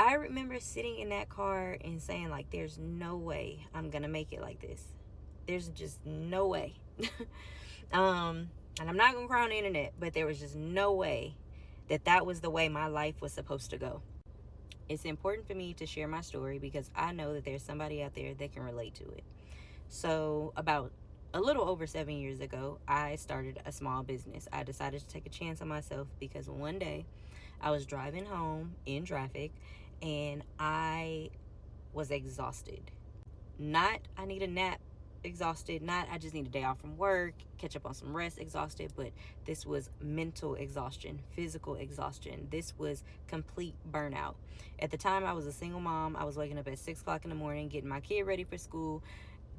I remember sitting in that car and saying, like, there's no way I'm gonna make it like this. There's just no way. And I'm not gonna cry on the internet, but there was just no way that was the way my life was supposed to go. It's important for me to share my story because I know that there's somebody out there that can relate to it. So about a little over 7 years ago, I started a small business. I decided to take a chance on myself because one day I was driving home in traffic and I was exhausted. Not I need a nap exhausted, not I just need a day off from work, catch up on some rest exhausted, but this was mental exhaustion, physical exhaustion. This was complete burnout. At the time, I was a single mom. I was waking up at 6 o'clock in the morning, getting my kid ready for school,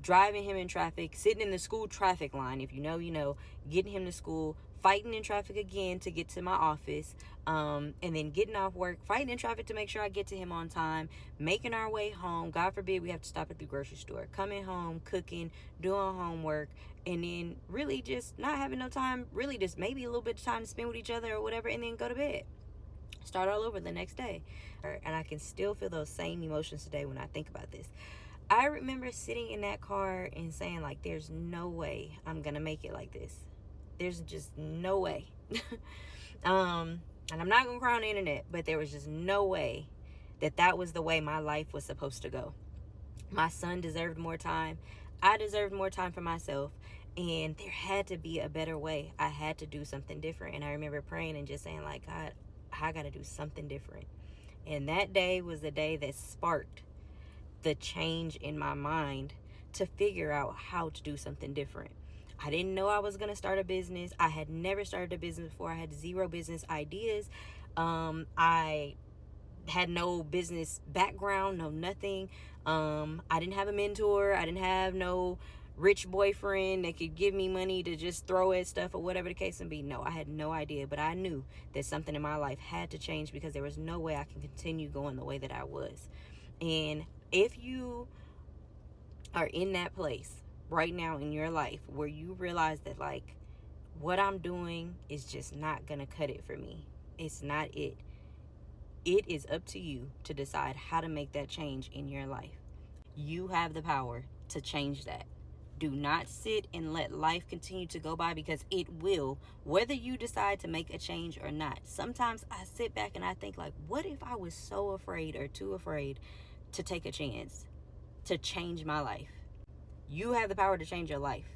driving him in traffic, sitting in the school traffic line. If you know, you know, getting him to school, fighting in traffic again to get to my office, and then getting off work, fighting in traffic to make sure I get to him on time, making our way home. God forbid we have to stop at the grocery store, coming home, cooking, doing homework, and then really just not having no time, really just maybe a little bit of time to spend with each other or whatever, and then go to bed. Start all over the next day. And I can still feel those same emotions today when I think about this. I remember sitting in that car and saying, like, there's no way I'm gonna make it like this. There's just no way. And I'm not gonna cry on the internet, but there was just no way that was the way my life was supposed to go. My son deserved more time. I deserved more time for myself. And there had to be a better way. I had to do something different. And I remember praying and just saying, like, God, I gotta do something different. And that day was the day that sparked the change in my mind to figure out how to do something different. I didn't know I was going to start a business. I had never started a business before. I had zero business ideas. I had no business background, no nothing. I didn't have a mentor. I didn't have no rich boyfriend that could give me money to just throw at stuff or whatever the case may be. No, I had no idea, but I knew that something in my life had to change because there was no way I can continue going the way that I was. And if you are in that place right now in your life where you realize that, like, what I'm doing is just not gonna cut it for me, it's not it. It is up to you to decide how to make that change in your life. You have the power to change that. Do not sit and let life continue to go by, because it will, whether you decide to make a change or not. Sometimes I sit back and I think, like, what if I was so afraid or too afraid to take a chance to change my life? You have the power to change your life.